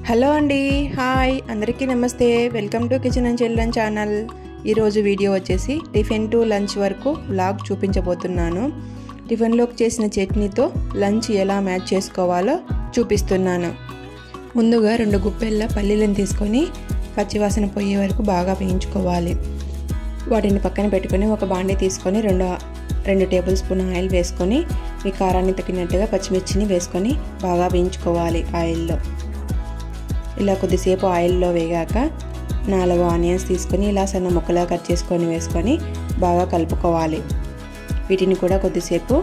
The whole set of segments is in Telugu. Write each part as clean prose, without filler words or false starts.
హలో అండి, హాయ్ అందరికీ నమస్తే. Welcome to kitchen and children channel. ఈరోజు వీడియో వచ్చేసి టిఫిన్ టు లంచ్ వరకు వ్లాగ్ చూపించబోతున్నాను. టిఫిన్లోకి చేసిన చట్నీతో లంచ్ ఎలా మ్యాచ్ చేసుకోవాలో చూపిస్తున్నాను. ముందుగా 2 గుప్పెళ్ళ పల్లీలను తీసుకొని పచ్చివాసన పోయే వరకు బాగా వేయించుకోవాలి. వాటిని పక్కన పెట్టుకొని ఒక బాండీ తీసుకొని 2 టేబుల్ స్పూన్ ఆయిల్ వేసుకొని మీ కారాన్ని తగినట్టుగా పచ్చిమిర్చిని వేసుకొని బాగా వేయించుకోవాలి ఆయిల్లో. ఇలా కొద్దిసేపు ఆయిల్లో వేగాక 4 ఆనియన్స్ తీసుకొని ఇలా సన్న ముక్కలా కట్ చేసుకొని వేసుకొని బాగా కలుపుకోవాలి. వీటిని కూడా కొద్దిసేపు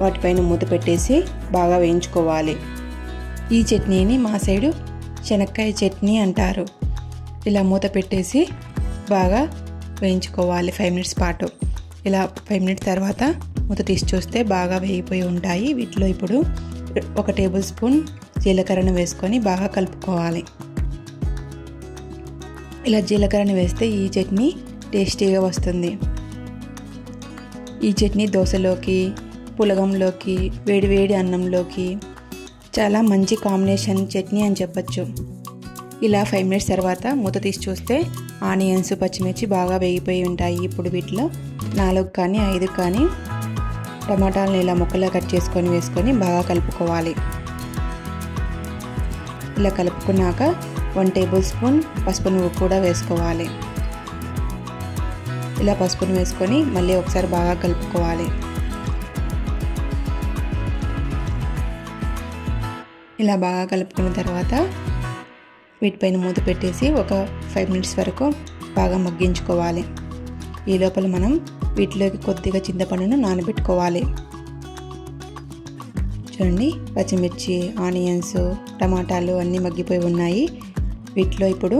వాటిపైన మూత పెట్టేసి బాగా వేయించుకోవాలి. ఈ చట్నీని మా సైడు శనక్కాయ చట్నీ అంటారు. ఇలా మూత పెట్టేసి బాగా వేయించుకోవాలి 5 మినిట్స్ పాటు. ఇలా 5 మినిట్స్ తర్వాత మూత తీసి చూస్తే బాగా వేగిపోయి ఉంటాయి. వీటిలో ఇప్పుడు 1 టేబుల్ స్పూన్ జీలకర్రను వేసుకొని బాగా కలుపుకోవాలి. ఇలా జీలకర్రను వేస్తే ఈ చట్నీ టేస్టీగా వస్తుంది. ఈ చట్నీ దోశలోకి, పులగంలోకి, వేడివేడి అన్నంలోకి చాలా మంచి కాంబినేషన్ చట్నీ అని చెప్పచ్చు. ఇలా 5 మినిట్స్ తర్వాత మూత తీసి చూస్తే ఆనియన్స్, పచ్చిమిర్చి బాగా వేగిపోయి ఉంటాయి. ఇప్పుడు వీటిలో 4 కానీ 5 కానీ టమాటాలను ఇలా ముక్కలా కట్ చేసుకొని వేసుకొని బాగా కలుపుకోవాలి. ఇలా కలుపుకున్నాక 1 టేబుల్ స్పూన్ పసుపును కూడా వేసుకోవాలి. ఇలా పసుపును వేసుకొని మళ్ళీ ఒకసారి బాగా కలుపుకోవాలి. ఇలా బాగా కలుపుకున్న తర్వాత వీటిపైన మూత పెట్టేసి ఒక 5 మినిట్స్ వరకు బాగా మగ్గించుకోవాలి. ఈ లోపల మనం వీటిలోకి కొద్దిగా చింతపండును నానబెట్టుకోవాలి. చూడండి, పచ్చిమిర్చి, ఆనియన్స్, టమాటాలు అన్నీ మగ్గిపోయి ఉన్నాయి. వీటిలో ఇప్పుడు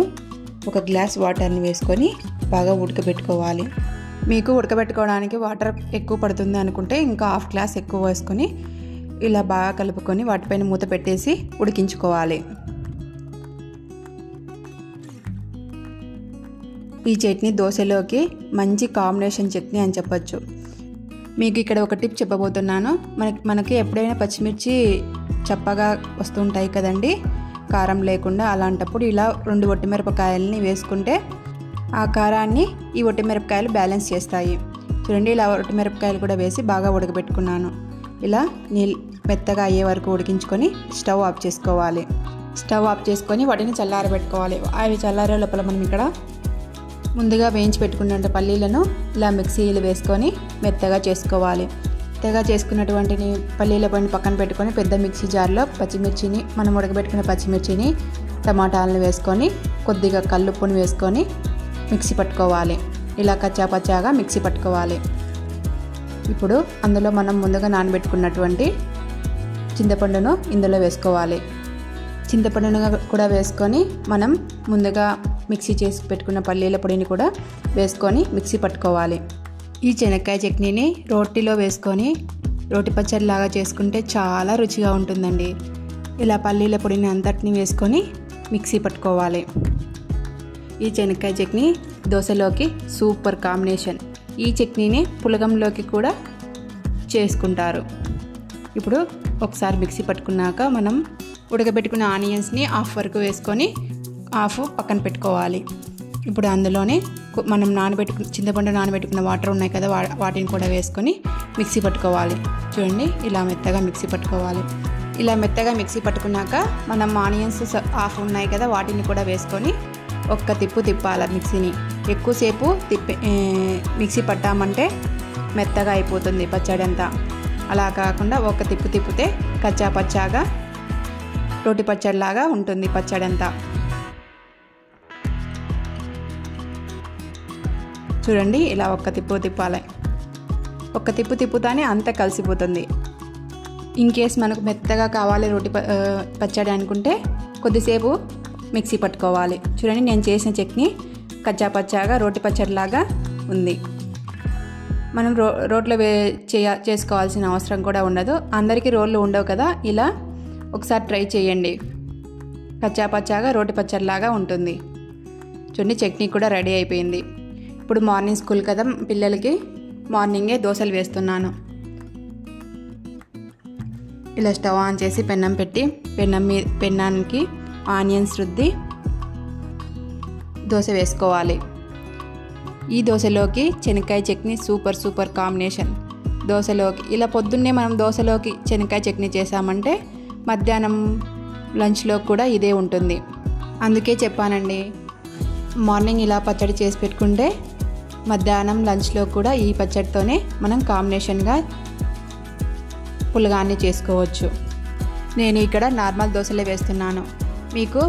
1 గ్లాస్ వాటర్ని వేసుకొని బాగా ఉడకబెట్టుకోవాలి. మీకు ఉడకబెట్టుకోవడానికి వాటర్ ఎక్కువ పడుతుంది అనుకుంటే ఇంకా 1/2 గ్లాస్ ఎక్కువ వేసుకొని ఇలా బాగా కలుపుకొని వాటిపైన మూత పెట్టేసి ఉడికించుకోవాలి. ఈ చట్నీ దోశలోకి మంచి కాంబినేషన్ చట్నీ అని చెప్పచ్చు. మీకు ఇక్కడ ఒక టిప్ చెప్పబోతున్నాను. మనకి ఎప్పుడైనా పచ్చిమిర్చి చప్పగా వస్తుంటాయి కదండి, కారం లేకుండా. అలాంటప్పుడు ఇలా 2 ఒట్టిమిరపకాయలని వేసుకుంటే ఆ కారాన్ని ఈ ఒట్టిమిరపకాయలు బ్యాలెన్స్ చేస్తాయి. చూడండి, ఇలా ఒట్టిమిరపకాయలు కూడా వేసి బాగా ఉడకబెట్టుకున్నాను. ఇలా మెత్తగా అయ్యే వరకు ఉడికించుకొని స్టవ్ ఆఫ్ చేసుకోవాలి. స్టవ్ ఆఫ్ చేసుకొని వాటిని చల్లారబెట్టుకోవాలి. అవి చల్లారే లోపల మనం ఇక్కడ ముందుగా వేయించి పెట్టుకున్న పల్లీలను ఇలా మిక్సీలు వేసుకొని మెత్తగా చేసుకోవాలి. మెత్తగా చేసుకున్నటువంటి పల్లీల పైన పక్కన పెట్టుకొని పెద్ద మిక్సీ జార్లో పచ్చిమిర్చిని, మనం ఉడకబెట్టుకున్న పచ్చిమిర్చిని, టమాటాలను వేసుకొని కొద్దిగా కల్లుప్పుని వేసుకొని మిక్సీ పట్టుకోవాలి. ఇలా కచ్చాపచ్చాగా మిక్సీ పట్టుకోవాలి. ఇప్పుడు అందులో మనం ముందుగా నానబెట్టుకున్నటువంటి చింతపండును ఇందులో వేసుకోవాలి. చింతపండును కూడా వేసుకొని మనం ముందుగా మిక్సీ చేసి పెట్టుకున్న పల్లీల పొడిని కూడా వేసుకొని మిక్సీ పట్టుకోవాలి. ఈ శనక్కాయ చట్నీని రోటిలో వేసుకొని రోటి పచ్చడిలాగా చేసుకుంటే చాలా రుచిగా ఉంటుందండి. ఇలా పల్లీల పొడిని అంతటిని వేసుకొని మిక్సీ పట్టుకోవాలి. ఈ శనక్కాయ చట్నీ దోశలోకి సూపర్ కాంబినేషన్. ఈ చట్నీని పులగంలోకి కూడా చేసుకుంటారు. ఇప్పుడు ఒకసారి మిక్సీ పట్టుకున్నాక మనం ఉడకబెట్టుకున్న ఆనియన్స్ని 1/2 వరకు వేసుకొని 1/2 పక్కన పెట్టుకోవాలి. ఇప్పుడు అందులోనే మనం చింతపండు నానబెట్టుకున్న వాటర్ ఉన్నాయి కదా, వాటిని కూడా వేసుకొని మిక్సీ పట్టుకోవాలి. చూడండి, ఇలా మెత్తగా మిక్సీ పట్టుకోవాలి. ఇలా మెత్తగా మిక్సీ పట్టుకున్నాక మనం ఆనియన్స్ 1/2 ఉన్నాయి కదా, వాటిని కూడా వేసుకొని ఒక్క తిప్పాలి మిక్సీని. ఎక్కువసేపు మిక్సీ పట్టామంటే మెత్తగా అయిపోతుంది పచ్చడి అంతా. అలా కాకుండా ఒక తిప్పితే కచ్చా పచ్చాగా రోటి పచ్చడిలాగా ఉంటుంది పచ్చడి అంతా. చూడండి, ఇలా ఒక్క తిప్పాలి. ఒక్క తిప్పుతానే అంతా కలిసిపోతుంది. ఇన్ కేస్ మనకు మెత్తగా కావాలి రోటి పచ్చడి అనుకుంటే కొద్దిసేపు మిక్సీ పట్టుకోవాలి. చూడండి, నేను చేసిన చట్నీ కచ్చా పచ్చాగా రోటి పచ్చడిలాగా ఉంది. మనం రోట్లో చేసుకోవాల్సిన అవసరం కూడా ఉండదు. అందరికీ రోళ్ళు ఉండవు కదా, ఇలా ఒకసారి ట్రై చేయండి. కచ్చా పచ్చాగా రోటి పచ్చడిలాగా ఉంటుంది. చూడండి, చట్నీ కూడా రెడీ అయిపోయింది. ఇప్పుడు మార్నింగ్ స్కూల్ కదా, పిల్లలకి మార్నింగే దోశలు వేస్తున్నాను. ఇలా స్టవ్ ఆన్ చేసి పెన్నం పెట్టి పెన్నానికి ఆనియన్స్ రుద్ది దోశ వేసుకోవాలి. ఈ దోశలోకి శనక్కాయ చట్నీ సూపర్ కాంబినేషన్. దోశలోకి ఇలా పొద్దున్నే మనం దోశలోకి శనక్కాయ చట్నీ చేసామంటే మధ్యాహ్నం లంచ్లో కూడా ఇదే ఉంటుంది. అందుకే చెప్పానండి, మార్నింగ్ ఇలా పచ్చడి చేసి పెట్టుకుంటే మధ్యాహ్నం లంచ్లో కూడా ఈ పచ్చడితోనే మనం కాంబినేషన్గా పులగాన్ని చేసుకోవచ్చు. నేను ఇక్కడ నార్మల్ దోశలే వేస్తున్నాను. మీకు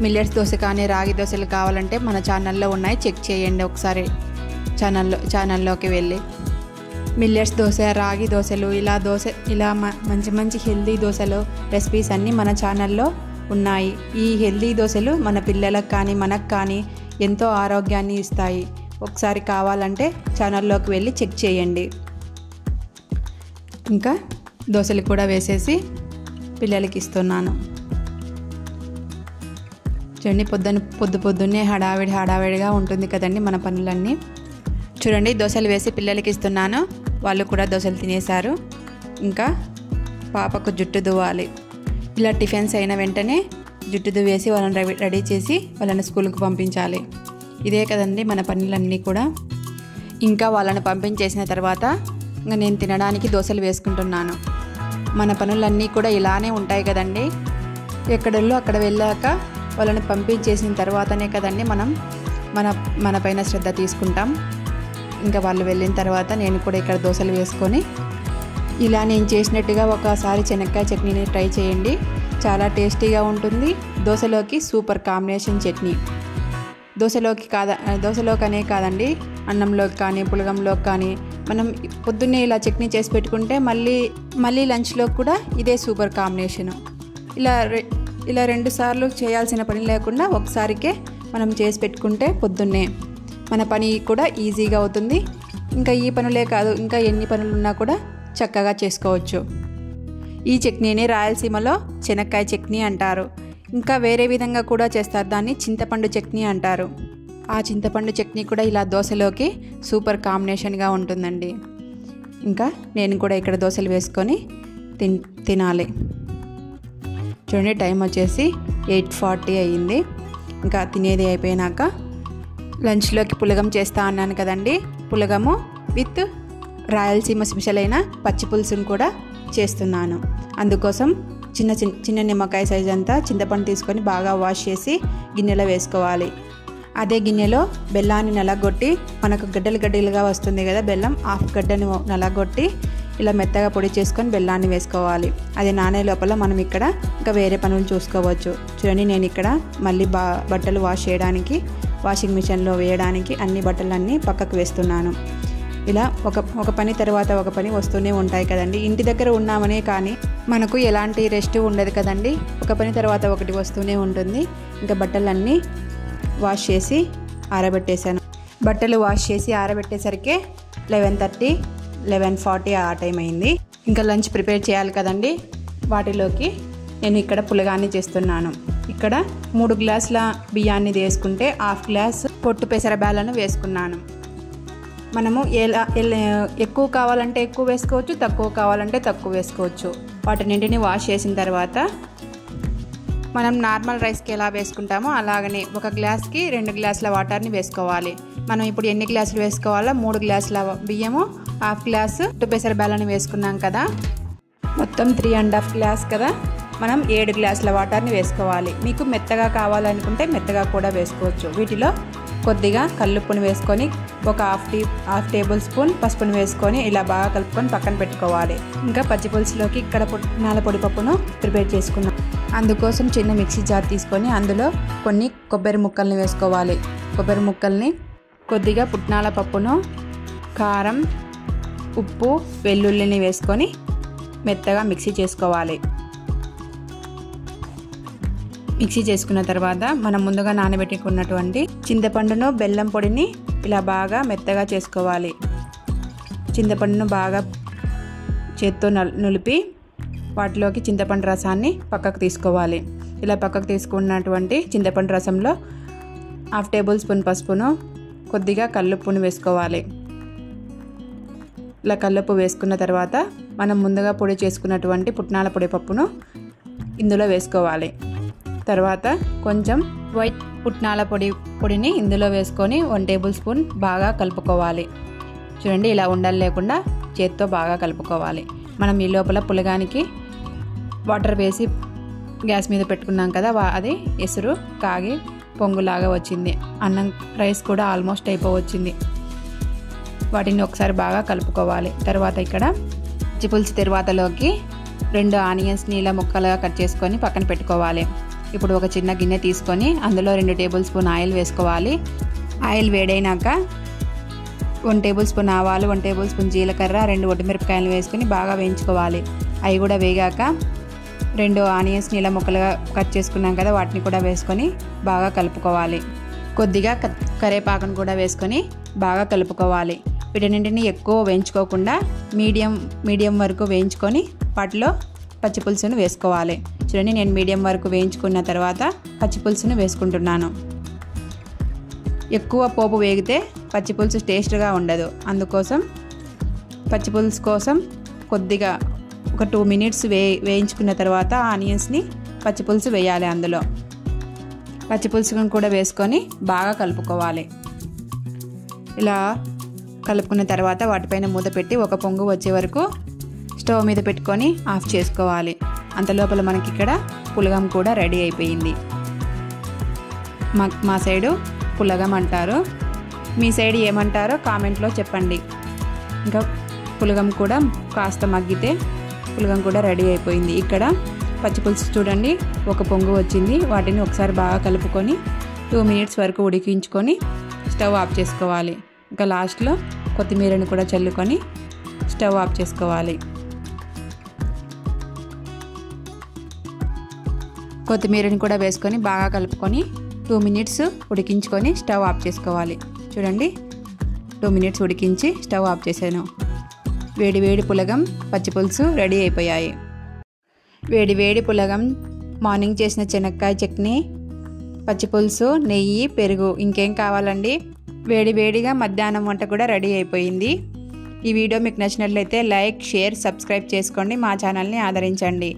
మిల్లెట్స్ దోశ కానీ రాగి దోశలు కావాలంటే మన ఛానల్లో ఉన్నాయి, చెక్ చేయండి ఒకసారి ఛానల్లోకి వెళ్ళి. మిల్లెట్స్ దోశ, రాగి దోశలు, ఇలా మంచి హెల్దీ దోశలు రెసిపీస్ అన్నీ మన ఛానల్లో ఉన్నాయి. ఈ హెల్దీ దోశలు మన పిల్లలకు కానీ మనకు కానీ ఎంతో ఆరోగ్యాన్ని ఇస్తాయి. ఒకసారి కావాలంటే ఛానల్లోకి వెళ్ళి చెక్ చేయండి. ఇంకా దోశలు కూడా వేసేసి పిల్లలకి ఇస్తున్నాను. చూడండి, పొద్దున్నే హడావిడిగా ఉంటుంది కదండి మన పనులన్నీ. చూడండి, దోశలు వేసి పిల్లలకి ఇస్తున్నాను. వాళ్ళు కూడా దోశలు తినేశారు. ఇంకా పాపకు జుట్టు దువ్వాలి. ఇలా టిఫిన్స్ అయిన వెంటనే జుట్టు దువ్వేసి వాళ్ళని రెడీ చేసి వాళ్ళని స్కూల్కి పంపించాలి. ఇదే కదండి మన పనులన్నీ కూడా. ఇంకా వాళ్ళని పంపించేసిన తర్వాత ఇంకా నేను తినడానికి దోశలు వేసుకుంటున్నాను. మన పనులన్నీ కూడా ఇలానే ఉంటాయి కదండి. ఎక్కడల్లో అక్కడ వెళ్ళాక వాళ్ళని పంపించేసిన తర్వాతనే కదండి మనం మన పైన శ్రద్ధ తీసుకుంటాం. ఇంకా వాళ్ళు వెళ్ళిన తర్వాత నేను కూడా ఇక్కడ దోశలు వేసుకొని ఇలా నేను చేసినట్టుగా ఒకసారి శనక్కాయ చట్నీని ట్రై చేయండి. చాలా టేస్టీగా ఉంటుంది. దోశలోకి సూపర్ కాంబినేషన్ చట్నీ. దోశలోకనే కాదండి, అన్నంలోకి కానీ పులగంలోకి కానీ మనం పొద్దున్నే ఇలా చట్నీ చేసి పెట్టుకుంటే మళ్ళీ లంచ్లో కూడా ఇదే సూపర్ కాంబినేషను. ఇలా 2 సార్లు చేయాల్సిన పని లేకుండా ఒకసారికే మనం చేసి పెట్టుకుంటే పొద్దున్నే మన పని కూడా ఈజీగా అవుతుంది. ఇంకా ఈ పనులే కాదు, ఇంకా ఎన్ని పనులు ఉన్నా కూడా చక్కగా చేసుకోవచ్చు. ఈ చట్నీని రాయలసీమలో శనక్కాయ చట్నీ అంటారు. ఇంకా వేరే విధంగా కూడా చేస్తారు, దాన్ని చింతపండు చట్నీ అంటారు. ఆ చింతపండు చట్నీ కూడా ఇలా దోశలోకి సూపర్ కాంబినేషన్గా ఉంటుందండి. ఇంకా నేను కూడా ఇక్కడ దోశలు వేసుకొని తినాలి. చూడండి, టైం వచ్చేసి 8:40 అయ్యింది. ఇంకా తినేది అయిపోయినాక లంచ్లోకి పులగం చేస్తా అన్నాను కదండి. పులగము విత్ రాయలసీమ స్పెషల్ అయిన పచ్చి పులుసును కూడా చేస్తున్నాను. అందుకోసం చిన్న నిమ్మకాయ సైజ్ అంతా చింతపండు తీసుకొని బాగా వాష్ చేసి గిన్నెలో వేసుకోవాలి. అదే గిన్నెలో బెల్లాన్ని నలగొట్టి, మనకు గడ్డలుగా వస్తుంది కదా బెల్లం, హాఫ్ గడ్డని నలగొట్టి ఇలా మెత్తగా పొడి చేసుకొని బెల్లాన్ని వేసుకోవాలి. అది నానే లోపల మనం ఇక్కడ ఇంకా వేరే పనులు చూసుకోవచ్చు. చూడండి, నేను ఇక్కడ మళ్ళీ బట్టలు వాష్ చేయడానికి వాషింగ్ మిషన్లో వేయడానికి అన్ని బట్టలన్నీ పక్కకు వేస్తున్నాను. ఇలా ఒక పని తర్వాత ఒక పని వస్తూనే ఉంటాయి కదండి. ఇంటి దగ్గర ఉన్నామనే కానీ మనకు ఎలాంటి రెస్ట్ ఉండదు కదండి. ఒక పని తర్వాత ఒకటి వస్తూనే ఉంటుంది. ఇంకా బట్టలన్నీ వాష్ చేసి ఆరబెట్టేశాను. బట్టలు వాష్ చేసి ఆరబెట్టేసరికి 11:30, 11:40 ఆ టైం అయింది. ఇంకా లంచ్ ప్రిపేర్ చేయాలి కదండి. వాటిలోకి నేను ఇక్కడ పులగాన్ని చేస్తున్నాను. ఇక్కడ 3 గ్లాసుల బియ్యాన్ని వేసుకుంటే 1/2 గ్లాస్ పొట్టు పెసర బ్యాలను వేసుకున్నాను. మనము ఎక్కువ కావాలంటే ఎక్కువ వేసుకోవచ్చు, తక్కువ కావాలంటే తక్కువ వేసుకోవచ్చు. వాటినింటిని వాష్ చేసిన తర్వాత మనం నార్మల్ రైస్కి ఎలా వేసుకుంటామో అలాగనే 1 గ్లాస్కి 2 గ్లాసుల వాటర్ని వేసుకోవాలి. మనం ఇప్పుడు ఎన్ని గ్లాసులు వేసుకోవాలో 3 గ్లాసుల బియ్యము, 1/2 గ్లాసు పెసర బ్యాలను వేసుకున్నాం కదా, మొత్తం 3.5 గ్లాస్ కదా, మనం 7 గ్లాసుల వాటర్ని వేసుకోవాలి. మీకు మెత్తగా కావాలనుకుంటే మెత్తగా కూడా వేసుకోవచ్చు. వీటిలో కొద్దిగా కల్లుప్పుని వేసుకొని ఒక హాఫ్ టేబుల్ స్పూన్ పసుపుని వేసుకొని ఇలా బాగా కలుపుకొని పక్కన పెట్టుకోవాలి. ఇంకా పచ్చి పులుసులోకి ఇక్కడ పుట్నాల పొడి పప్పును ప్రిపేర్ చేసుకున్నాం. అందుకోసం చిన్న మిక్సీ జార్ తీసుకొని అందులో కొన్ని కొబ్బరి ముక్కల్ని వేసుకోవాలి. కొబ్బరి ముక్కల్ని, కొద్దిగా పుట్నాల పప్పును, కారం, ఉప్పు, వెల్లుల్లిని వేసుకొని మెత్తగా మిక్సీ చేసుకోవాలి. మిక్సీ చేసుకున్న తర్వాత మనం ముందుగా నానబెట్టుకున్నటువంటి చింతపండును, బెల్లం పొడిని ఇలా బాగా మెత్తగా చేసుకోవాలి. చింతపండును బాగా చేత్తో నులిపి వాటిలోకి చింతపండు రసాన్ని పక్కకు తీసుకోవాలి. ఇలా పక్కకు తీసుకున్నటువంటి చింతపండు రసంలో 1/2 టేబుల్ స్పూన్ పసుపును, కొద్దిగా కల్లుప్పును వేసుకోవాలి. ఇలా కల్లుప్పు వేసుకున్న తర్వాత మనం ముందుగా పొడి చేసుకున్నటువంటి పుట్నాల పొడి పప్పును ఇందులో వేసుకోవాలి. తర్వాత కొంచెం వైట్ పుట్నాల పొడిని ఇందులో వేసుకొని 1 టేబుల్ స్పూన్ బాగా కలుపుకోవాలి. చూడండి, ఇలా ఉండలు లేకుండా చేత్తో బాగా కలుపుకోవాలి. మనం ఈ లోపల పులగానికి వాటర్ వేసి గ్యాస్ మీద పెట్టుకున్నాం కదా, అది ఎసురు కాగి పొంగులాగా వచ్చింది. అన్నం రైస్ కూడా ఆల్మోస్ట్ అయిపోవచ్చింది. వాటిని ఒకసారి బాగా కలుపుకోవాలి. తర్వాత ఇక్కడ పచ్చిపులుసు తర్వాతలోకి 2 ఆనియన్స్ నీళ్ళ ముక్కలుగా కట్ చేసుకొని పక్కన పెట్టుకోవాలి. ఇప్పుడు ఒక చిన్న గిన్నె తీసుకొని అందులో 2 టేబుల్ స్పూన్ ఆయిల్ వేసుకోవాలి. ఆయిల్ వేడైనాక 1 టేబుల్ స్పూన్ ఆవాలు, 1 టేబుల్ స్పూన్ జీలకర్ర, 2 ఒట్టిమిరపకాయలు వేసుకొని బాగా వేయించుకోవాలి. అవి కూడా వేగాక 2 ఆనియన్స్ నీళ్ళ ముక్కలుగా కట్ చేసుకున్నాం కదా, వాటిని కూడా వేసుకొని బాగా కలుపుకోవాలి. కొద్దిగా కరివేపాకును కూడా వేసుకొని బాగా కలుపుకోవాలి. వీటన్నింటిని ఎక్కువ వేయించుకోకుండా మీడియం వరకు వేయించుకొని వాటిలో పచ్చిపులుసును వేసుకోవాలి. చూడండి, నేను మీడియం వరకు వేయించుకున్న తర్వాత పచ్చిపులుసును వేసుకుంటున్నాను. ఎక్కువ పోపు వేగితే పచ్చిపులుసు టేస్ట్గా ఉండదు. అందుకోసం పచ్చిపులుసు కోసం కొద్దిగా ఒక 2 మినిట్స్ వేయించుకున్న తర్వాత ఆనియన్స్ని పచ్చిపులుసు వేయాలి. అందులో పచ్చిపులుసును కూడా వేసుకొని బాగా కలుపుకోవాలి. ఇలా కలుపుకున్న తర్వాత వాటిపైన మూత పెట్టి ఒక పొంగు వచ్చే వరకు స్టవ్ మీద పెట్టుకొని ఆఫ్ చేసుకోవాలి. అంతలోపల మనకి ఇక్కడ పులగం కూడా రెడీ అయిపోయింది. మా సైడు పులగం అంటారు, మీ సైడ్ ఏమంటారో కామెంట్లో చెప్పండి. ఇంకా పులగం కూడా కాస్త మగ్గితే పులగం కూడా రెడీ అయిపోయింది. ఇక్కడ పచ్చిపులుసు చూడండి, ఒక పొంగు వచ్చింది. వాటిని ఒకసారి బాగా కలుపుకొని 2 మినిట్స్ వరకు ఉడికించుకొని స్టవ్ ఆఫ్ చేసుకోవాలి. ఇంకా లాస్ట్లో కొత్తిమీరని కూడా చల్లుకొని స్టవ్ ఆఫ్ చేసుకోవాలి. కొత్తిమీరని కూడా వేసుకొని బాగా కలుపుకొని 2 మినిట్స్ ఉడికించుకొని స్టవ్ ఆఫ్ చేసుకోవాలి. చూడండి, 2 మినిట్స్ ఉడికించి స్టవ్ ఆఫ్ చేశాను. వేడి వేడి పులగం పచ్చిపులుసు రెడీ అయిపోయాయి. వేడి వేడి పులగం, మార్నింగ్ చేసిన శనక్కాయ చట్నీ, పచ్చిపులుసు, నెయ్యి, పెరుగు, ఇంకేం కావాలండి. వేడి వేడిగా మధ్యాహ్నం వంట కూడా రెడీ అయిపోయింది. ఈ వీడియో మీకు నచ్చినట్లయితే లైక్, షేర్, సబ్స్క్రైబ్ చేసుకోండి. మా ఛానల్ని ఆదరించండి.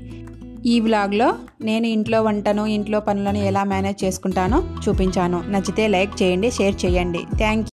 ఈ వ్లాగ్లో నేను ఇంట్లో వంటను, ఇంట్లో పనులను ఎలా మేనేజ్ చేసుకుంటానో చూపించాను. నచ్చితే లైక్ చేయండి, షేర్ చేయండి. Thank you.